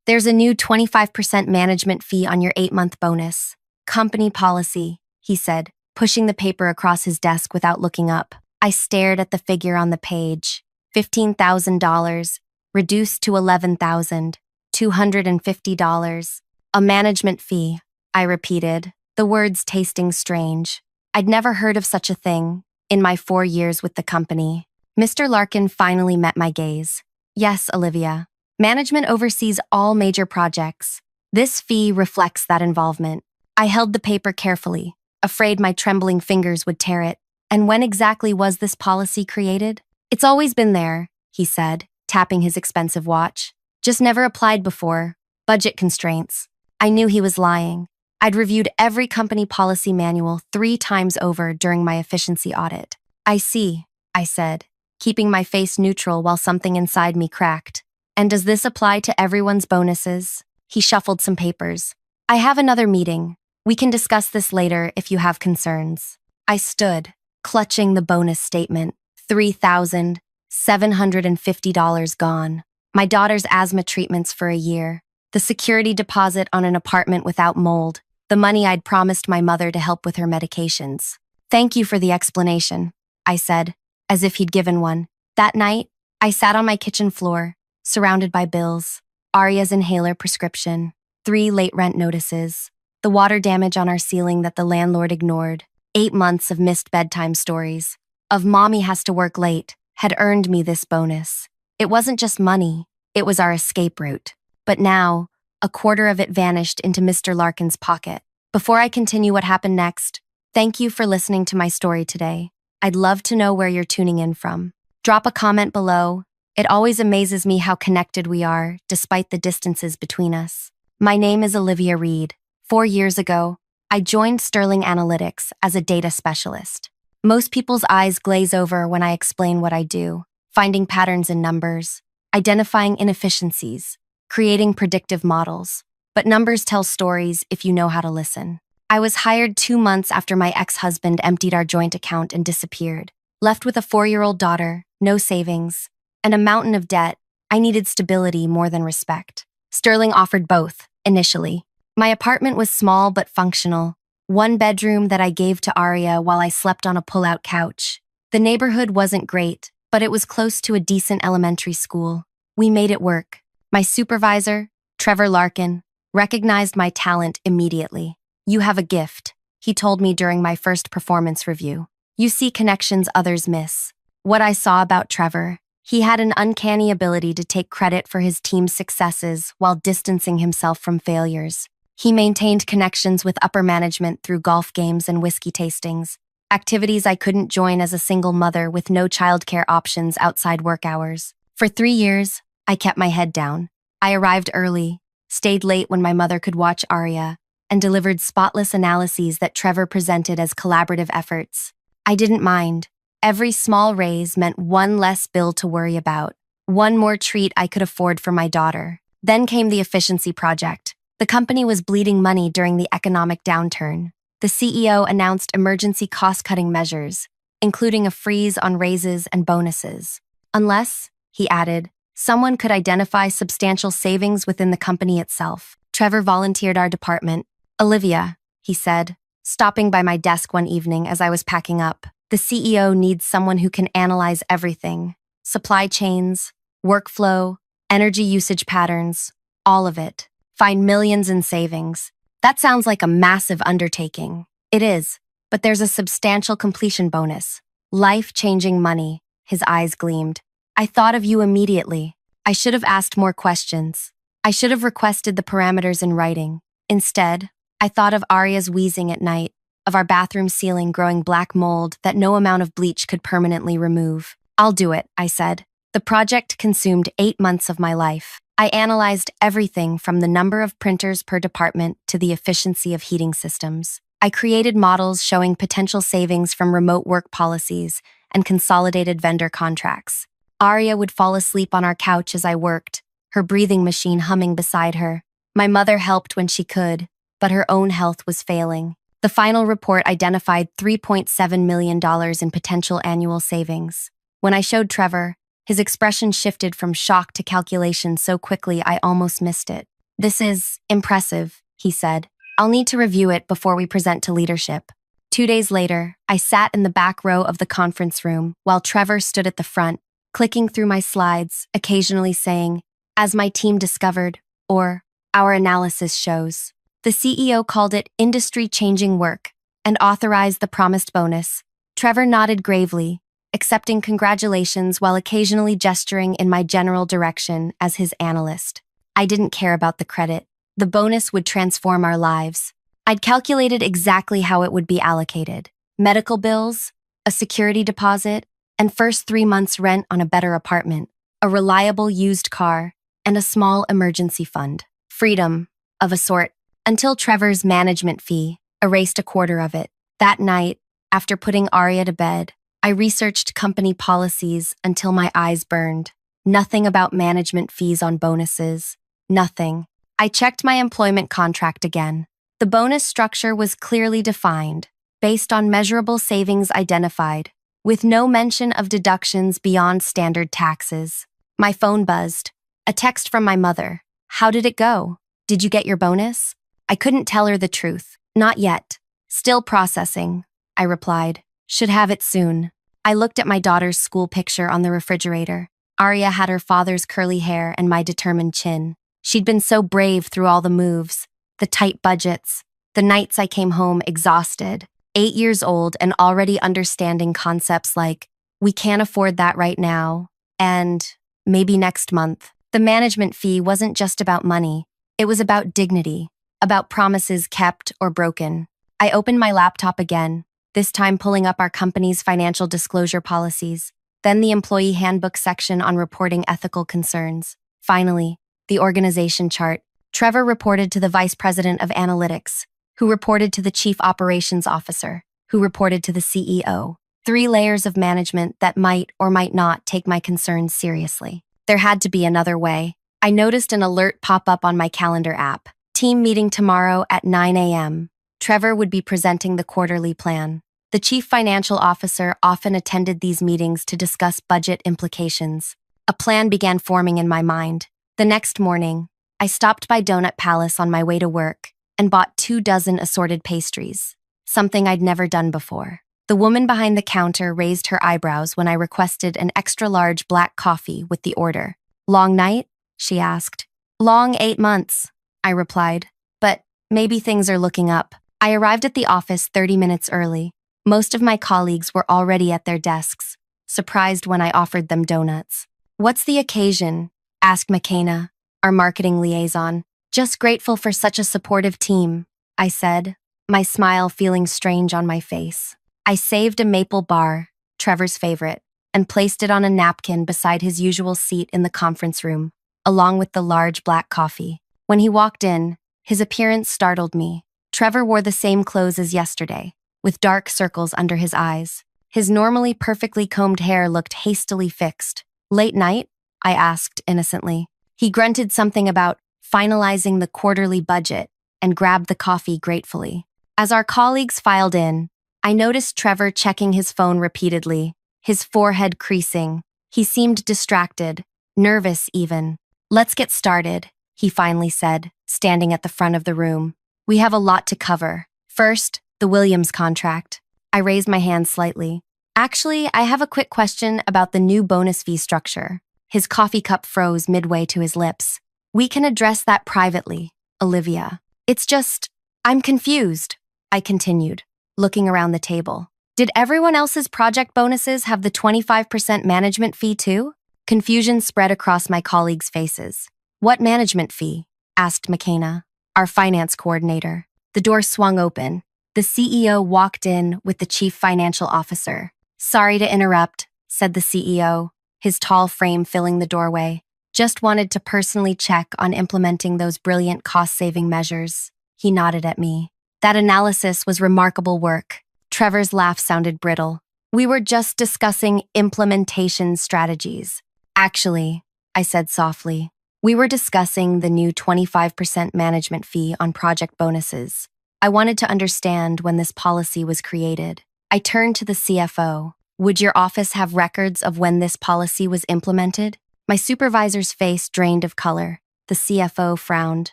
There's a new 25% management fee on your 8-month bonus. Company policy, he said, pushing the paper across his desk without looking up. I stared at the figure on the page. $15,000, reduced to $11,250. A management fee, I repeated, the words tasting strange. I'd never heard of such a thing in my 4 years with the company. Mr. Larkin finally met my gaze. Yes, Olivia. Management oversees all major projects. This fee reflects that involvement. I held the paper carefully, afraid my trembling fingers would tear it. And when exactly was this policy created? It's always been there, he said, tapping his expensive watch. Just never applied before. Budget constraints. I knew he was lying. I'd reviewed every company policy manual 3 times over during my efficiency audit. I see, I said, keeping my face neutral while something inside me cracked. And does this apply to everyone's bonuses? He shuffled some papers. I have another meeting. We can discuss this later if you have concerns. I stood, clutching the bonus statement. $3,750 gone. My daughter's asthma treatments for a year. The security deposit on an apartment without mold. The money I'd promised my mother to help with her medications. Thank you for the explanation, I said, as if he'd given one. That night, I sat on my kitchen floor, surrounded by bills, Arya's inhaler prescription, 3 late rent notices, the water damage on our ceiling that the landlord ignored, 8 months of missed bedtime stories, of mommy has to work late, had earned me this bonus. It wasn't just money, it was our escape route. But now, a quarter of it vanished into Mr. Larkin's pocket. Before I continue what happened next, thank you for listening to my story today. I'd love to know where you're tuning in from. Drop a comment below. It always amazes me how connected we are, despite the distances between us. My name is Olivia Reed. 4 years ago, I joined Sterling Analytics as a data specialist. Most people's eyes glaze over when I explain what I do, finding patterns in numbers, identifying inefficiencies, creating predictive models. But numbers tell stories if you know how to listen. I was hired 2 months after my ex-husband emptied our joint account and disappeared. Left with a 4-year-old daughter, no savings, and a mountain of debt, I needed stability more than respect. Sterling offered both, initially. My apartment was small but functional. 1 bedroom that I gave to Arya while I slept on a pull-out couch. The neighborhood wasn't great, but it was close to a decent elementary school. We made it work. My supervisor, Trevor Larkin, recognized my talent immediately. You have a gift, he told me during my first performance review. You see connections others miss. What I saw about Trevor, he had an uncanny ability to take credit for his team's successes while distancing himself from failures. He maintained connections with upper management through golf games and whiskey tastings, activities I couldn't join as a single mother with no childcare options outside work hours. For 3 years, I kept my head down. I arrived early, stayed late when my mother could watch Arya, and delivered spotless analyses that Trevor presented as collaborative efforts. I didn't mind. Every small raise meant 1 less bill to worry about, 1 more treat I could afford for my daughter. Then came the efficiency project. The company was bleeding money during the economic downturn. The CEO announced emergency cost-cutting measures, including a freeze on raises and bonuses. Unless, he added, someone could identify substantial savings within the company itself. Trevor volunteered our department. Olivia, he said, stopping by my desk one evening as I was packing up. The CEO needs someone who can analyze everything. Supply chains, workflow, energy usage patterns, all of it. Find millions in savings. That sounds like a massive undertaking. It is, but there's a substantial completion bonus. Life-changing money, his eyes gleamed. I thought of you immediately. I should have asked more questions. I should have requested the parameters in writing. Instead, I thought of Arya's wheezing at night, of our bathroom ceiling growing black mold that no amount of bleach could permanently remove. I'll do it, I said. The project consumed 8 months of my life. I analyzed everything from the number of printers per department to the efficiency of heating systems. I created models showing potential savings from remote work policies and consolidated vendor contracts. Arya would fall asleep on our couch as I worked, her breathing machine humming beside her. My mother helped when she could, but her own health was failing. The final report identified $3.7 million in potential annual savings. When I showed Trevor, his expression shifted from shock to calculation so quickly I almost missed it. This is impressive, he said. I'll need to review it before we present to leadership. 2 days later, I sat in the back row of the conference room while Trevor stood at the front, clicking through my slides, occasionally saying, "As my team discovered," or "Our analysis shows." The CEO called it industry-changing work and authorized the promised bonus. Trevor nodded gravely, accepting congratulations while occasionally gesturing in my general direction as his analyst. I didn't care about the credit. The bonus would transform our lives. I'd calculated exactly how it would be allocated: medical bills, a security deposit, and first 3 months' rent on a better apartment, a reliable used car, and a small emergency fund. Freedom, of a sort, until Trevor's management fee erased a quarter of it. That night, after putting Arya to bed, I researched company policies until my eyes burned. Nothing about management fees on bonuses. Nothing. I checked my employment contract again. The bonus structure was clearly defined, based on measurable savings identified, with no mention of deductions beyond standard taxes. My phone buzzed. A text from my mother. "How did it go? Did you get your bonus?" I couldn't tell her the truth. "Not yet. Still processing," I replied. "Should have it soon." I looked at my daughter's school picture on the refrigerator. Arya had her father's curly hair and my determined chin. She'd been so brave through all the moves, the tight budgets, the nights I came home exhausted, 8 years old and already understanding concepts like, "We can't afford that right now," and "maybe next month." The management fee wasn't just about money. It was about dignity, about promises kept or broken. I opened my laptop again, this time pulling up our company's financial disclosure policies, then the employee handbook section on reporting ethical concerns. Finally, the organization chart. Trevor reported to the vice president of analytics, who reported to the chief operations officer, who reported to the CEO. 3 layers of management that might or might not take my concerns seriously. There had to be another way. I noticed an alert pop up on my calendar app. Team meeting tomorrow at 9 a.m. Trevor would be presenting the quarterly plan. The chief financial officer often attended these meetings to discuss budget implications. A plan began forming in my mind. The next morning, I stopped by Donut Palace on my way to work and bought 24 assorted pastries, something I'd never done before. The woman behind the counter raised her eyebrows when I requested an extra-large black coffee with the order. "Long night?" she asked. "Long 8 months," I replied. "But maybe things are looking up." I arrived at the office 30 minutes early. Most of my colleagues were already at their desks, surprised when I offered them donuts. "What's the occasion?" asked McKenna, our marketing liaison. "Just grateful for such a supportive team," I said, my smile feeling strange on my face. I saved a maple bar, Trevor's favorite, and placed it on a napkin beside his usual seat in the conference room, along with the large black coffee. When he walked in, his appearance startled me. Trevor wore the same clothes as yesterday, with dark circles under his eyes. His normally perfectly combed hair looked hastily fixed. "Late night?" I asked innocently. He grunted something about finalizing the quarterly budget and grabbed the coffee gratefully. As our colleagues filed in, I noticed Trevor checking his phone repeatedly, his forehead creasing. He seemed distracted, nervous even. "Let's get started," he finally said, standing at the front of the room. "We have a lot to cover. First, the Williams contract." I raised my hand slightly. "Actually, I have a quick question about the new bonus fee structure." His coffee cup froze midway to his lips. "We can address that privately, Olivia. It's just, I'm confused," I continued, looking around the table. "Did everyone else's project bonuses have the 25% management fee too?" Confusion spread across my colleagues' faces. "What management fee?" asked McKenna, our finance coordinator. The door swung open. The CEO walked in with the chief financial officer. "Sorry to interrupt," said the CEO, his tall frame filling the doorway. "Just wanted to personally check on implementing those brilliant cost-saving measures." He nodded at me. "That analysis was remarkable work." Trevor's laugh sounded brittle. "We were just discussing implementation strategies." "Actually," I said softly, "we were discussing the new 25% management fee on project bonuses. I wanted to understand when this policy was created." I turned to the CFO. "Would your office have records of when this policy was implemented?" My supervisor's face drained of color. The CFO frowned.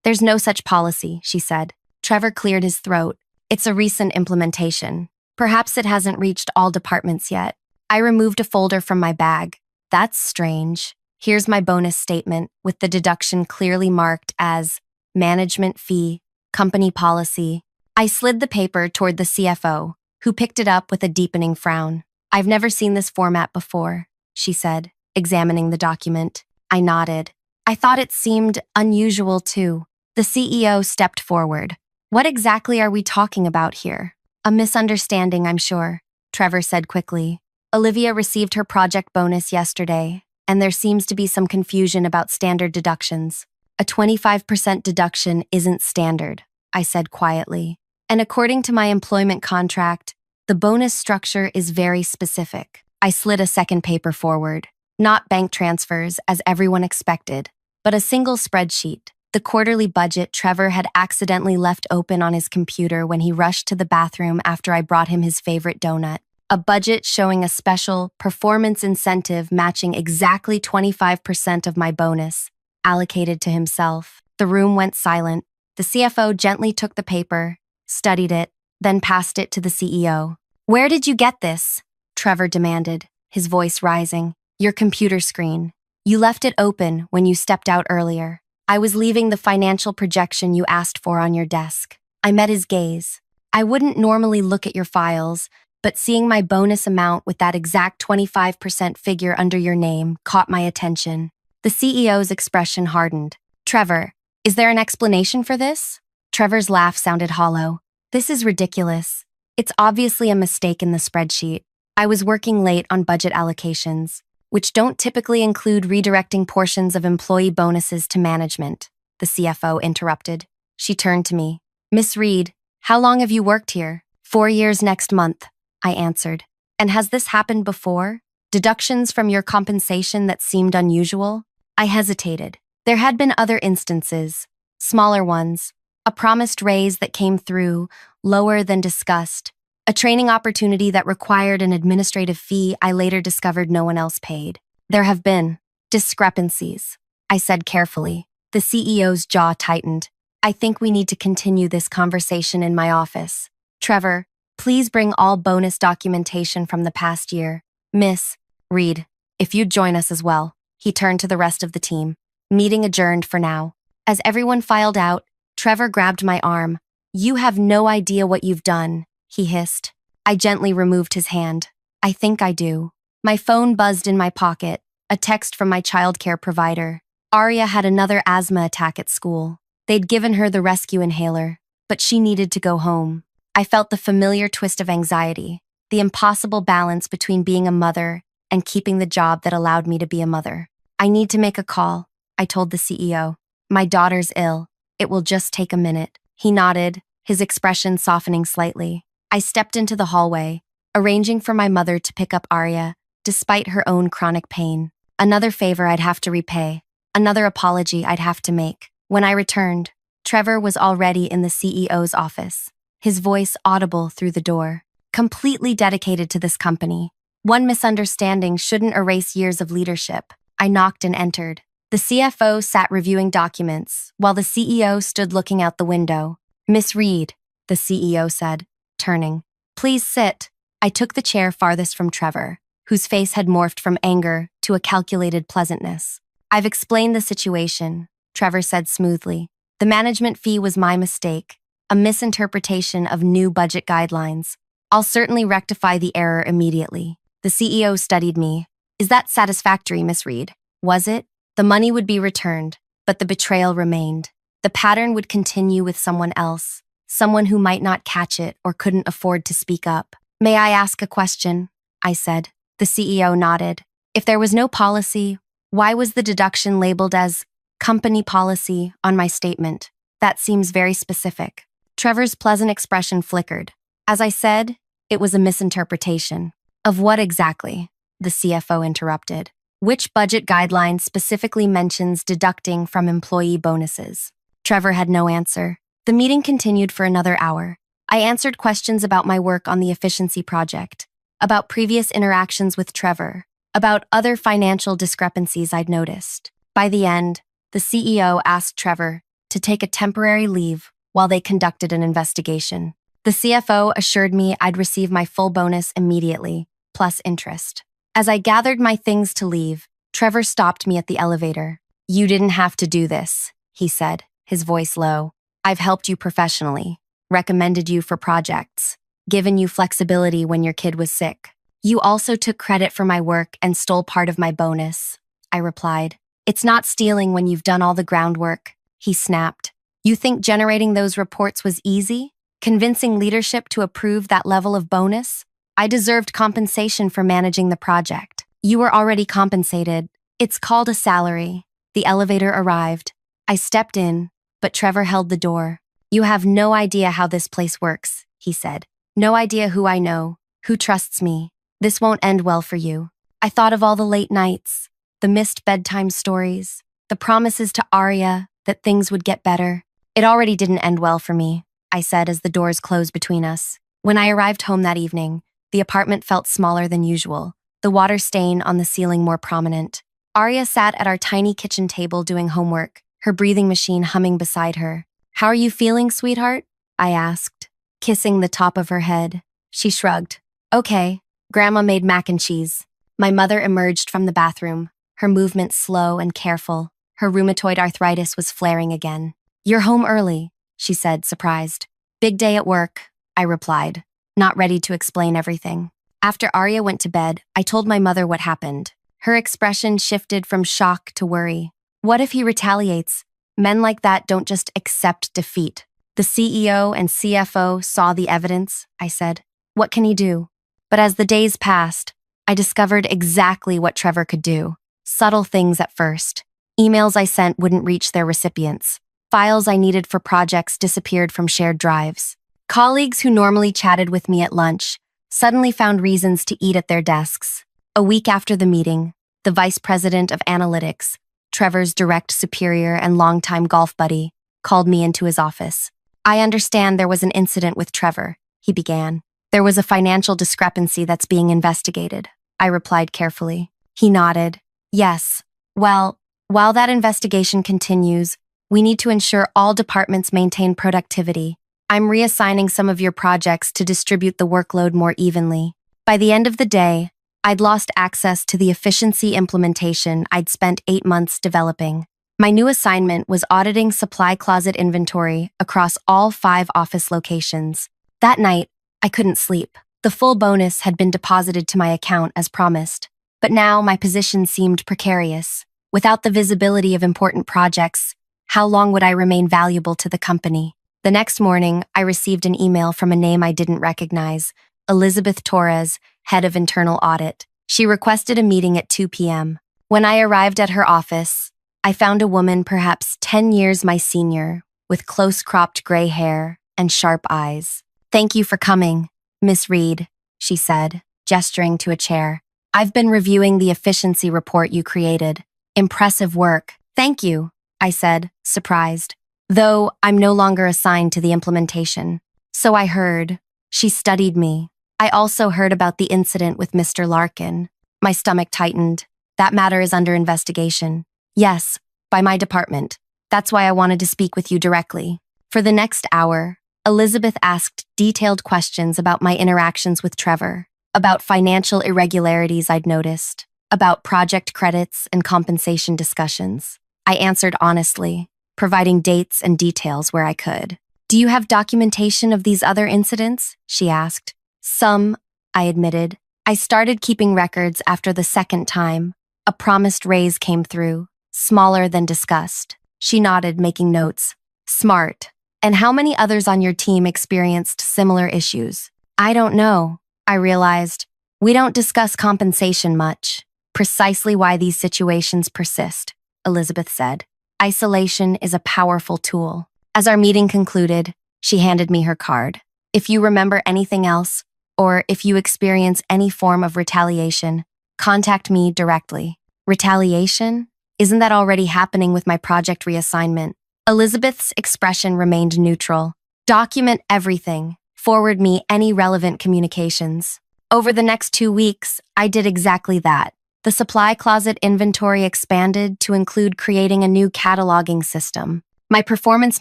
There's no such policy, she said. Trevor cleared his throat. It's a recent implementation. Perhaps it hasn't reached all departments yet. I removed a folder from my bag. That's strange. Here's my bonus statement, with the deduction clearly marked as management fee, company policy. I slid the paper toward the CFO, who picked it up with a deepening frown. I've never seen this format before, she said, examining the document. I nodded. I thought it seemed unusual too. The CEO stepped forward. What exactly are we talking about here? A misunderstanding, I'm sure, Trevor said quickly. Olivia received her project bonus yesterday, and there seems to be some confusion about standard deductions. A 25% deduction isn't standard, I said quietly. And according to my employment contract, the bonus structure is very specific. I slid a second paper forward. Not bank transfers, as everyone expected, but a single spreadsheet. The quarterly budget Trevor had accidentally left open on his computer when he rushed to the bathroom after I brought him his favorite donut. A budget showing a special performance incentive matching exactly 25% of my bonus, allocated to himself. The room went silent. The CFO gently took the paper, studied it, then passed it to the CEO. Where did you get this? Trevor demanded, his voice rising. Your computer screen. You left it open when you stepped out earlier. I was leaving the financial projection you asked for on your desk. I met his gaze. I wouldn't normally look at your files, but seeing my bonus amount with that exact 25% figure under your name caught my attention. The CEO's expression hardened. Trevor, is there an explanation for this? Trevor's laugh sounded hollow. This is ridiculous. It's obviously a mistake in the spreadsheet. I was working late on budget allocations, which don't typically include redirecting portions of employee bonuses to management, the CFO interrupted. She turned to me. Miss Reed, how long have you worked here? 4 years next month, I answered. And has this happened before? Deductions from your compensation that seemed unusual? I hesitated. There had been other instances, smaller ones, a promised raise that came through, lower than discussed, a training opportunity that required an administrative fee I later discovered no one else paid. There have been discrepancies, I said carefully. The CEO's jaw tightened. I think we need to continue this conversation in my office. Trevor, please bring all bonus documentation from the past year. Miss Reed, if you'd join us as well. He turned to the rest of the team. Meeting adjourned for now. As everyone filed out, Trevor grabbed my arm. You have no idea what you've done, he hissed. I gently removed his hand. I think I do. My phone buzzed in my pocket, a text from my childcare provider. Arya had another asthma attack at school. They'd given her the rescue inhaler, but she needed to go home. I felt the familiar twist of anxiety, the impossible balance between being a mother and keeping the job that allowed me to be a mother. I need to make a call, I told the CEO. My daughter's ill. It will just take a minute. He nodded, his expression softening slightly. I stepped into the hallway, arranging for my mother to pick up Arya, despite her own chronic pain. Another favor I'd have to repay, another apology I'd have to make. When I returned, Trevor was already in the CEO's office, his voice audible through the door. Completely dedicated to this company. One misunderstanding shouldn't erase years of leadership. I knocked and entered. The CFO sat reviewing documents, while the CEO stood looking out the window. Miss Reed, the CEO said, turning. Please sit. I took the chair farthest from Trevor, whose face had morphed from anger to a calculated pleasantness. I've explained the situation, Trevor said smoothly. The management fee was my mistake, a misinterpretation of new budget guidelines. I'll certainly rectify the error immediately. The CEO studied me. Is that satisfactory, Miss Reed? Was it? The money would be returned, but the betrayal remained. The pattern would continue with someone else, someone who might not catch it or couldn't afford to speak up. May I ask a question? I said. The CEO nodded. If there was no policy, why was the deduction labeled as company policy on my statement? That seems very specific. Trevor's pleasant expression flickered. As I said, it was a misinterpretation. Of what exactly? The CFO interrupted. Which budget guideline specifically mentions deducting from employee bonuses? Trevor had no answer. The meeting continued for another hour. I answered questions about my work on the efficiency project, about previous interactions with Trevor, about other financial discrepancies I'd noticed. By the end, the CEO asked Trevor to take a temporary leave while they conducted an investigation. The CFO assured me I'd receive my full bonus immediately, plus interest. As I gathered my things to leave, Trevor stopped me at the elevator. "You didn't have to do this," he said, his voice low. "I've helped you professionally, recommended you for projects, given you flexibility when your kid was sick. You also took credit for my work and stole part of my bonus," I replied. "It's not stealing when you've done all the groundwork," he snapped. "You think generating those reports was easy? Convincing leadership to approve that level of bonus? I deserved compensation for managing the project. You were already compensated. It's called a salary." The elevator arrived. I stepped in, but Trevor held the door. "You have no idea how this place works," he said. "No idea who I know, who trusts me. This won't end well for you." I thought of all the late nights, the missed bedtime stories, the promises to Arya that things would get better. "It already didn't end well for me," I said as the doors closed between us. When I arrived home that evening, the apartment felt smaller than usual, the water stain on the ceiling more prominent. Arya sat at our tiny kitchen table doing homework, her breathing machine humming beside her. "How are you feeling, sweetheart?" I asked, kissing the top of her head. She shrugged. "Okay, Grandma made mac and cheese." My mother emerged from the bathroom, her movements slow and careful. Her rheumatoid arthritis was flaring again. "You're home early," she said, surprised. "Big day at work," I replied, not ready to explain everything. After Arya went to bed, I told my mother what happened. Her expression shifted from shock to worry. "What if he retaliates? Men like that don't just accept defeat." "The CEO and CFO saw the evidence," I said. "What can he do?" But as the days passed, I discovered exactly what Trevor could do. Subtle things at first. Emails I sent wouldn't reach their recipients. Files I needed for projects disappeared from shared drives. Colleagues who normally chatted with me at lunch suddenly found reasons to eat at their desks. A week after the meeting, the vice president of analytics, Trevor's direct superior and longtime golf buddy, called me into his office. "I understand there was an incident with Trevor," he began. "There was a financial discrepancy that's being investigated," I replied carefully. He nodded. "Yes. Well, while that investigation continues, we need to ensure all departments maintain productivity. I'm reassigning some of your projects to distribute the workload more evenly." By the end of the day, I'd lost access to the efficiency implementation I'd spent 8 months developing. My new assignment was auditing supply closet inventory across all 5 office locations. That night, I couldn't sleep. The full bonus had been deposited to my account as promised, but now my position seemed precarious. Without the visibility of important projects, how long would I remain valuable to the company? The next morning, I received an email from a name I didn't recognize, Elizabeth Torres, head of internal audit. She requested a meeting at 2 p.m. When I arrived at her office, I found a woman perhaps 10 years my senior, with close-cropped gray hair and sharp eyes. "Thank you for coming, Miss Reed," she said, gesturing to a chair. "I've been reviewing the efficiency report you created. Impressive work." "Thank you," I said, surprised, though I'm no longer assigned to the implementation. "So I heard." She studied me. "I also heard about the incident with Mr. Larkin." My stomach tightened. "That matter is under investigation." "Yes, by my department. That's why I wanted to speak with you directly." For the next hour, Elizabeth asked detailed questions about my interactions with Trevor, about financial irregularities I'd noticed, about project credits and compensation discussions. I answered honestly, providing dates and details where I could. "Do you have documentation of these other incidents?" she asked. "Some," I admitted. "I started keeping records after the second time. A promised raise came through, smaller than discussed." She nodded, making notes. "Smart. And how many others on your team experienced similar issues?" "I don't know," I realized. "We don't discuss compensation much." "Precisely why these situations persist," Elizabeth said. "Isolation is a powerful tool." As our meeting concluded, she handed me her card. "If you remember anything else, or if you experience any form of retaliation, contact me directly." "Retaliation? Isn't that already happening with my project reassignment?" Elizabeth's expression remained neutral. "Document everything. Forward me any relevant communications." Over the next 2 weeks, I did exactly that. The supply closet inventory expanded to include creating a new cataloging system. My performance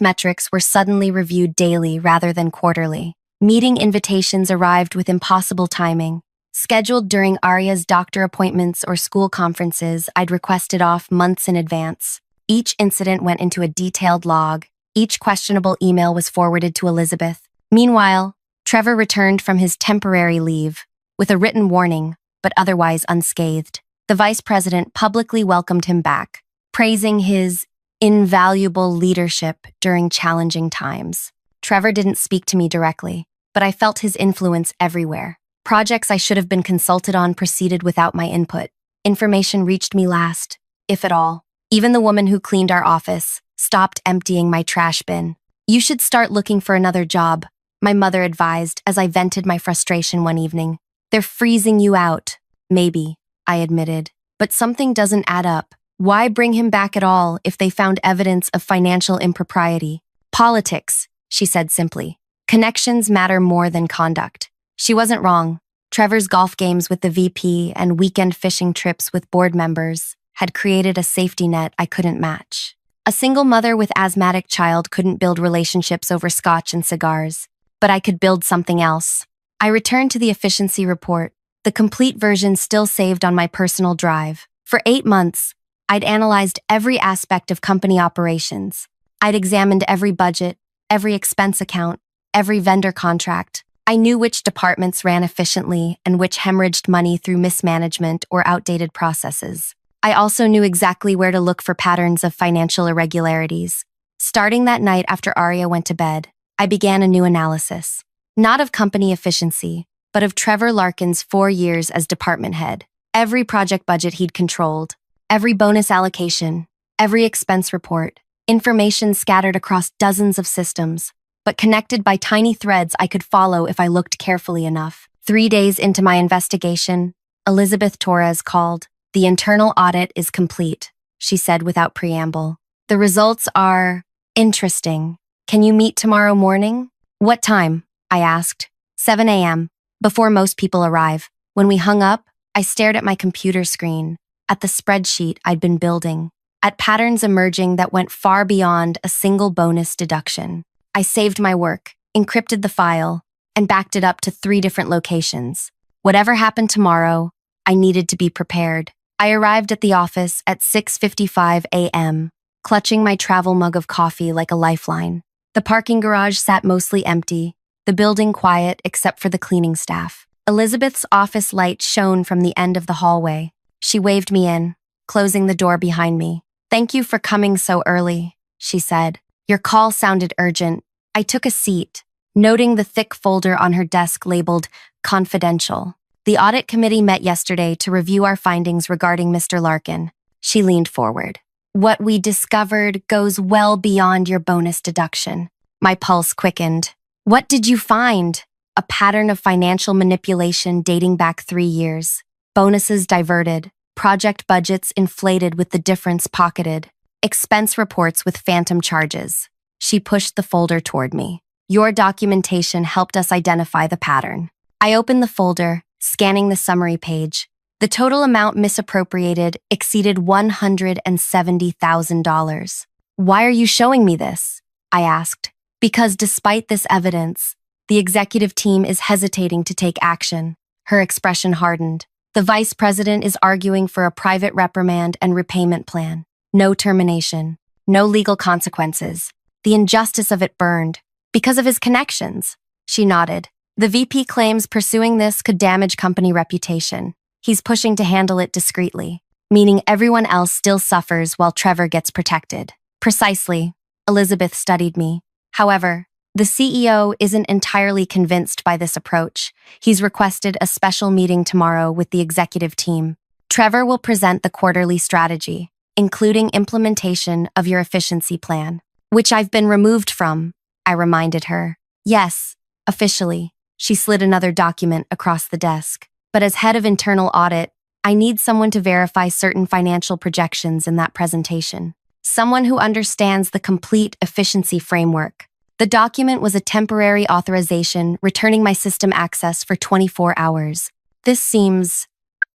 metrics were suddenly reviewed daily rather than quarterly. Meeting invitations arrived with impossible timing. Scheduled during Arya's doctor appointments or school conferences, I'd requested off months in advance. Each incident went into a detailed log. Each questionable email was forwarded to Elizabeth. Meanwhile, Trevor returned from his temporary leave with a written warning, but otherwise unscathed. The vice president publicly welcomed him back, praising his invaluable leadership during challenging times. Trevor didn't speak to me directly, but I felt his influence everywhere. Projects I should have been consulted on proceeded without my input. Information reached me last, if at all. Even the woman who cleaned our office stopped emptying my trash bin. "You should start looking for another job," my mother advised as I vented my frustration one evening. "They're freezing you out." "Maybe," I admitted, "but something doesn't add up. Why bring him back at all if they found evidence of financial impropriety?" "Politics," she said simply. "Connections matter more than conduct." She wasn't wrong. Trevor's golf games with the VP and weekend fishing trips with board members had created a safety net I couldn't match. A single mother with asthmatic child couldn't build relationships over scotch and cigars, but I could build something else. I returned to the efficiency report, the complete version still saved on my personal drive. For 8 months, I'd analyzed every aspect of company operations. I'd examined every budget, every expense account, every vendor contract. I knew which departments ran efficiently and which hemorrhaged money through mismanagement or outdated processes. I also knew exactly where to look for patterns of financial irregularities. Starting that night after Arya went to bed, I began a new analysis. Not of company efficiency, but of Trevor Larkin's 4 years as department head. Every project budget he'd controlled, every bonus allocation, every expense report, information scattered across dozens of systems, but connected by tiny threads I could follow if I looked carefully enough. 3 days into my investigation, Elizabeth Torres called. "The internal audit is complete," she said without preamble. "The results are interesting. Can you meet tomorrow morning?" "What time?" I asked. 7 a.m., before most people arrive. When we hung up, I stared at my computer screen, at the spreadsheet I'd been building, at patterns emerging that went far beyond a single bonus deduction. I saved my work, encrypted the file, and backed it up to 3 different locations. Whatever happened tomorrow, I needed to be prepared. I arrived at the office at 6:55 a.m., clutching my travel mug of coffee like a lifeline. The parking garage sat mostly empty, the building quiet except for the cleaning staff. Elizabeth's office light shone from the end of the hallway. She waved me in, closing the door behind me. "Thank you for coming so early," she said. "Your call sounded urgent." I took a seat, noting the thick folder on her desk labeled "Confidential." "The audit committee met yesterday to review our findings regarding Mr. Larkin." She leaned forward. "What we discovered goes well beyond your bonus deduction." My pulse quickened. "What did you find?" "A pattern of financial manipulation dating back 3 years. Bonuses diverted, project budgets inflated with the difference pocketed, expense reports with phantom charges." She pushed the folder toward me. "Your documentation helped us identify the pattern." I opened the folder, scanning the summary page. The total amount misappropriated exceeded $170,000. "Why are you showing me this?" I asked. "Because despite this evidence, the executive team is hesitating to take action." Her expression hardened. "The vice president is arguing for a private reprimand and repayment plan. No termination, no legal consequences. The injustice of it burned. Because of his connections." She nodded. "The VP claims pursuing this could damage company reputation. He's pushing to handle it discreetly, meaning everyone else still suffers while Trevor gets protected." "Precisely." Elizabeth studied me. "However, the CEO isn't entirely convinced by this approach. He's requested a special meeting tomorrow with the executive team. Trevor will present the quarterly strategy, including implementation of your efficiency plan." "Which I've been removed from," I reminded her. "Yes, officially." She slid another document across the desk. "But as head of internal audit, I need someone to verify certain financial projections in that presentation. Someone who understands the complete efficiency framework." The document was a temporary authorization returning my system access for 24 hours. "This seems,"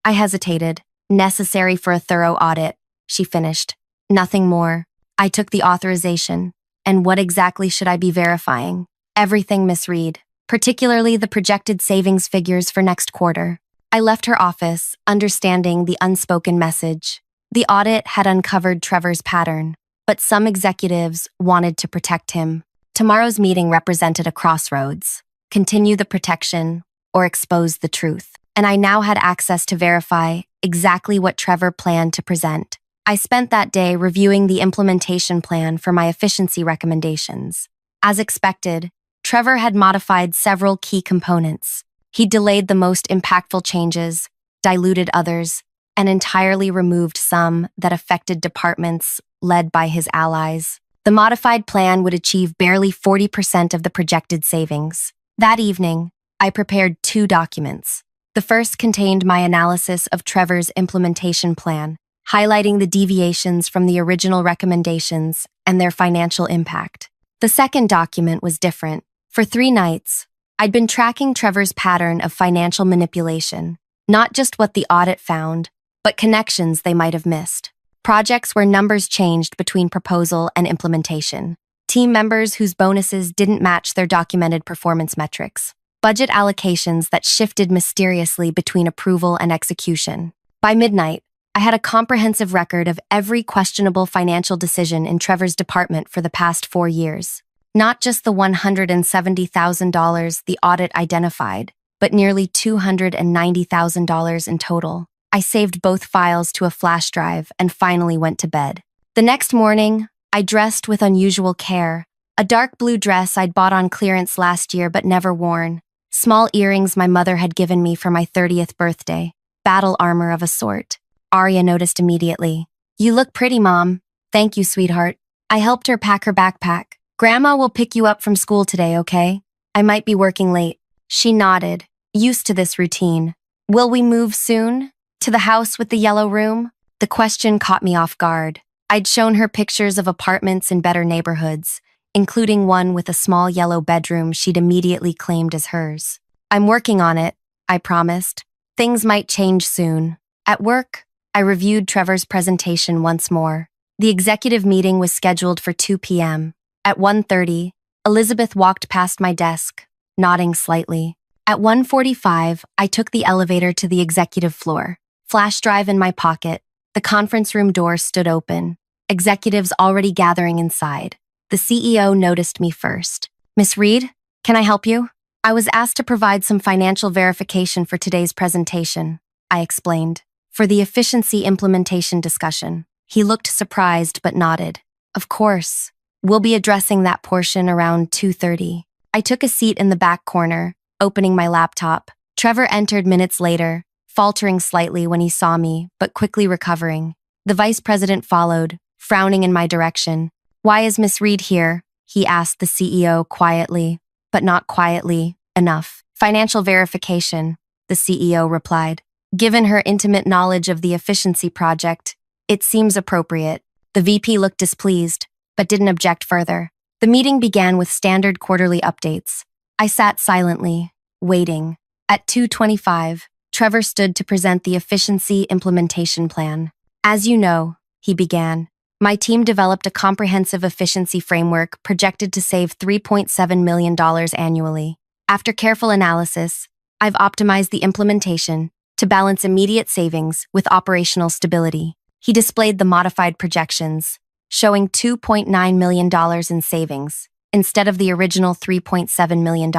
I hesitated, "necessary for a thorough audit," she finished. "Nothing more." I took the authorization, And what exactly should I be verifying? Everything, Miss Reed, particularly the projected savings figures for next quarter. I left her office, understanding the unspoken message. The audit had uncovered Trevor's pattern, but some executives wanted to protect him. Tomorrow's meeting represented a crossroads: continue the protection or expose the truth. And I now had access to verify exactly what Trevor planned to present. I spent that day reviewing the implementation plan for my efficiency recommendations. As expected, Trevor had modified several key components. He delayed the most impactful changes, diluted others, and entirely removed some that affected departments led by his allies. The modified plan would achieve barely 40% of the projected savings. That evening, I prepared 2 documents. The first contained my analysis of Trevor's implementation plan, highlighting the deviations from the original recommendations and their financial impact. The second document was different. For 3 nights, I'd been tracking Trevor's pattern of financial manipulation, not just what the audit found, but connections they might have missed. Projects where numbers changed between proposal and implementation. Team members whose bonuses didn't match their documented performance metrics. Budget allocations that shifted mysteriously between approval and execution. By midnight, I had a comprehensive record of every questionable financial decision in Trevor's department for the past 4 years. Not just the $170,000 the audit identified, but nearly $290,000 in total. I saved both files to a flash drive and finally went to bed. The next morning, I dressed with unusual care. A dark blue dress I'd bought on clearance last year but never worn. Small earrings my mother had given me for my 30th birthday. Battle armor of a sort. Arya noticed immediately. "You look pretty, Mom." "Thank you, sweetheart." I helped her pack her backpack. "Grandma will pick you up from school today, okay? I might be working late." She nodded, used to this routine. "Will we move soon? To the house with the yellow room?" The question caught me off guard. I'd shown her pictures of apartments in better neighborhoods, including one with a small yellow bedroom she'd immediately claimed as hers. "I'm working on it," I promised. "Things might change soon." At work, I reviewed Trevor's presentation once more. The executive meeting was scheduled for 2 p.m. At 1:30, Elizabeth walked past my desk, nodding slightly. At 1:45, I took the elevator to the executive floor. Flash drive in my pocket, the conference room door stood open. Executives already gathering inside. The CEO noticed me first. "Miss Reed, can I help you?" "I was asked to provide some financial verification for today's presentation," I explained. "For the efficiency implementation discussion." He looked surprised but nodded. "Of course. We'll be addressing that portion around 2:30. I took a seat in the back corner, opening my laptop. Trevor entered minutes later, faltering slightly when he saw me, but quickly recovering. The vice president followed, frowning in my direction. "Why is Miss Reed here?" he asked the CEO quietly, but not quietly enough. "Financial verification," the CEO replied. "Given her intimate knowledge of the efficiency project, it seems appropriate." The VP looked displeased, but didn't object further. The meeting began with standard quarterly updates. I sat silently, waiting. At 2:25, Trevor stood to present the efficiency implementation plan. "As you know," he began, "my team developed a comprehensive efficiency framework projected to save $3.7 million annually. After careful analysis, I've optimized the implementation to balance immediate savings with operational stability." He displayed the modified projections, showing $2.9 million in savings, instead of the original $3.7 million.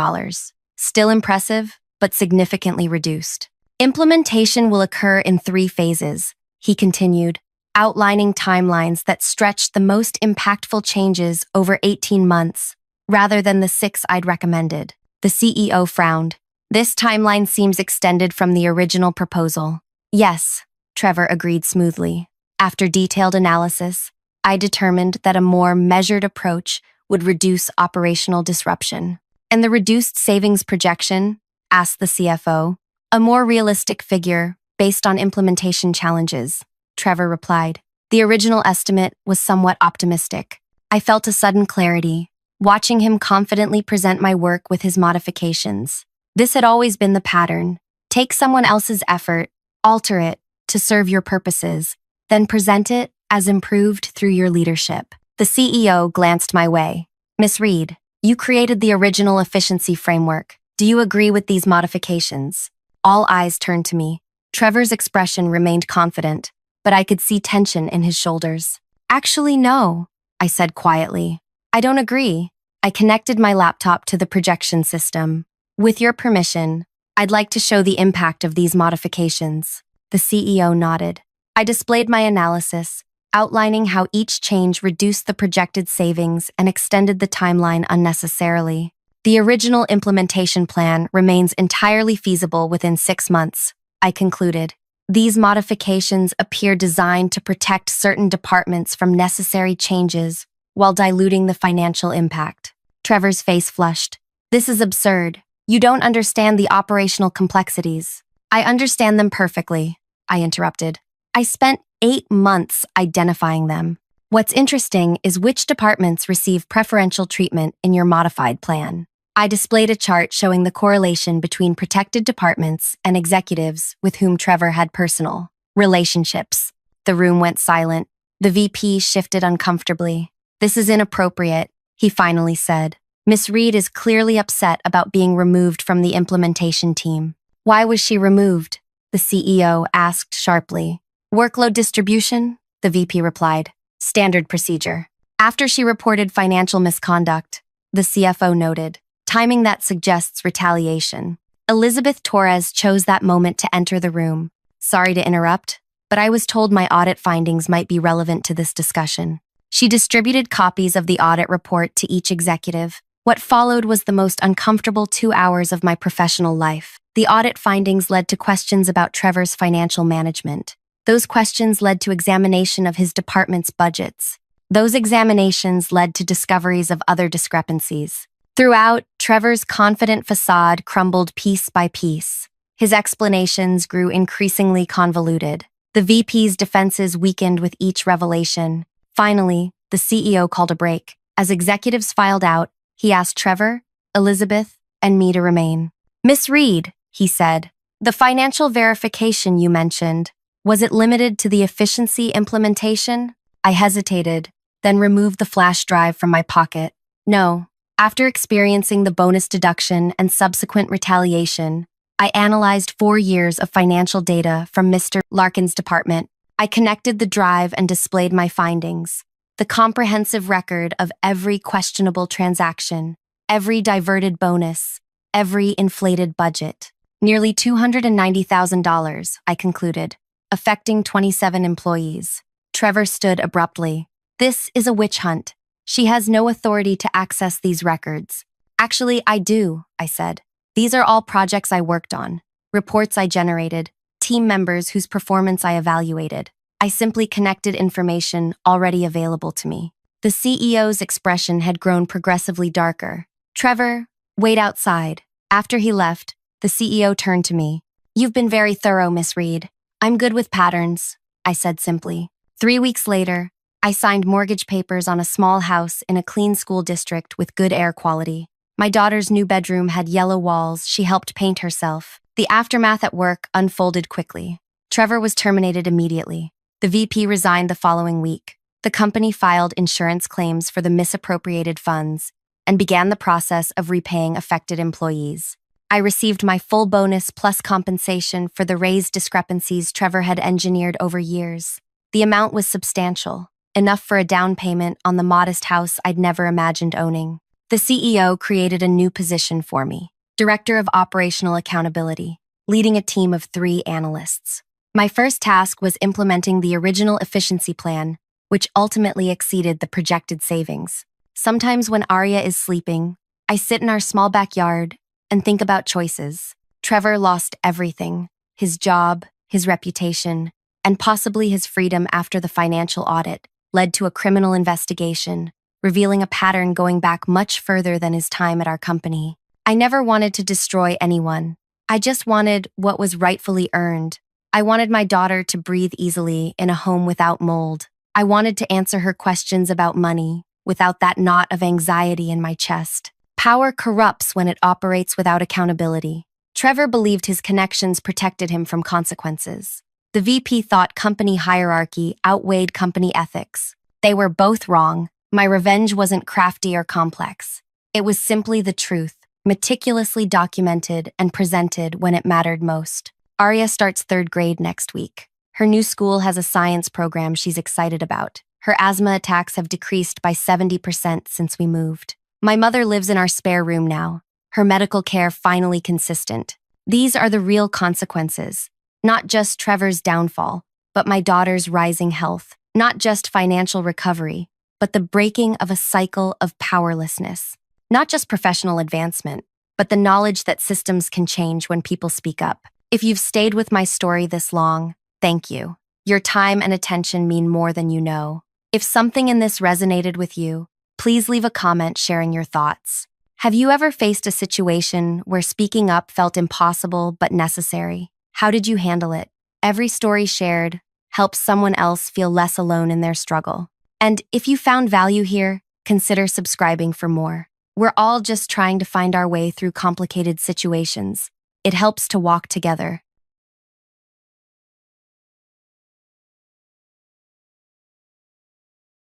Still impressive, but significantly reduced. "Implementation will occur in 3 phases, he continued, outlining timelines that stretched the most impactful changes over 18 months, rather than the 6 I'd recommended. The CEO frowned. "This timeline seems extended from the original proposal." "Yes," Trevor agreed smoothly. "After detailed analysis, I determined that a more measured approach would reduce operational disruption." "And the reduced savings projection?" asked the CFO. "A more realistic figure, based on implementation challenges," Trevor replied. "The original estimate was somewhat optimistic." I felt a sudden clarity, watching him confidently present my work with his modifications. This had always been the pattern. Take someone else's effort, alter it to serve your purposes, then present it as improved through your leadership. The The CEO glanced my way. Miss Reed, you created the original efficiency framework. Do you agree with these modifications? All eyes turned to me. Trevor's expression remained confident, but I could see tension in his shoulders. Actually, no, I said quietly. I don't agree. I connected my laptop to the projection system. With your permission, I'd like to show the impact of these modifications. The CEO nodded. I displayed my analysis, outlining how each change reduced the projected savings and extended the timeline unnecessarily. The original implementation plan remains entirely feasible within 6 months, I concluded. These modifications appear designed to protect certain departments from necessary changes while diluting the financial impact. Trevor's face flushed. This is absurd. You don't understand the operational complexities. I understand them perfectly, I interrupted. I spent 8 months identifying them. What's interesting is which departments receive preferential treatment in your modified plan. I displayed a chart showing the correlation between protected departments and executives with whom Trevor had personal relationships. The room went silent. The VP shifted uncomfortably. This is inappropriate, he finally said. Miss Reed is clearly upset about being removed from the implementation team. Why was she removed? The CEO asked sharply. Workload distribution? The VP replied. Standard procedure. After she reported financial misconduct, the CFO noted. Timing that suggests retaliation. Elizabeth Torres chose that moment to enter the room. Sorry to interrupt, but I was told my audit findings might be relevant to this discussion. She distributed copies of the audit report to each executive. What followed was the most uncomfortable 2 hours of my professional life. The audit findings led to questions about Trevor's financial management. Those questions led to examination of his department's budgets. Those examinations led to discoveries of other discrepancies. Throughout, Trevor's confident facade crumbled piece by piece. His explanations grew increasingly convoluted. The VP's defenses weakened with each revelation. Finally, the CEO called a break. As executives filed out, he asked Trevor, Elizabeth, and me to remain. Miss Reed, he said, the financial verification you mentioned, was it limited to the efficiency implementation? I hesitated, then removed the flash drive from my pocket. No. After experiencing the bonus deduction and subsequent retaliation, I analyzed 4 years of financial data from Mr. Larkin's department. I connected the drive and displayed my findings. The comprehensive record of every questionable transaction, every diverted bonus, every inflated budget. Nearly $290,000, I concluded, affecting 27 employees. Trevor stood abruptly. This is a witch hunt. She has no authority to access these records. Actually, I do, I said. These are all projects I worked on, reports I generated, team members whose performance I evaluated. I simply connected information already available to me. The CEO's expression had grown progressively darker. Trevor, wait outside. After he left, the CEO turned to me. You've been very thorough, Miss Reed. I'm good with patterns, I said simply. 3 weeks later, I signed mortgage papers on a small house in a clean school district with good air quality. My daughter's new bedroom had yellow walls she helped paint herself. The aftermath at work unfolded quickly. Trevor was terminated immediately. The VP resigned the following week. The company filed insurance claims for the misappropriated funds and began the process of repaying affected employees. I received my full bonus plus compensation for the raised discrepancies Trevor had engineered over years. The amount was substantial. Enough for a down payment on the modest house I'd never imagined owning. The CEO created a new position for me, Director of Operational Accountability, leading a team of 3 analysts. My first task was implementing the original efficiency plan, which ultimately exceeded the projected savings. Sometimes when Arya is sleeping, I sit in our small backyard and think about choices. Trevor lost everything, his job, his reputation, and possibly his freedom after the financial audit led to a criminal investigation, revealing a pattern going back much further than his time at our company. I never wanted to destroy anyone. I just wanted what was rightfully earned. I wanted my daughter to breathe easily in a home without mold. I wanted to answer her questions about money without that knot of anxiety in my chest. Power corrupts when it operates without accountability. Trevor believed his connections protected him from consequences. The VP thought company hierarchy outweighed company ethics. They were both wrong. My revenge wasn't crafty or complex. It was simply the truth, meticulously documented and presented when it mattered most. Arya starts third grade next week. Her new school has a science program she's excited about. Her asthma attacks have decreased by 70% since we moved. My mother lives in our spare room now. Her medical care finally consistent. These are the real consequences. Not just Trevor's downfall, but my daughter's rising health. Not just financial recovery, but the breaking of a cycle of powerlessness. Not just professional advancement, but the knowledge that systems can change when people speak up. If you've stayed with my story this long, thank you. Your time and attention mean more than you know. If something in this resonated with you, please leave a comment sharing your thoughts. Have you ever faced a situation where speaking up felt impossible but necessary? How did you handle it? Every story shared helps someone else feel less alone in their struggle. And if you found value here, consider subscribing for more. We're all just trying to find our way through complicated situations. It helps to walk together.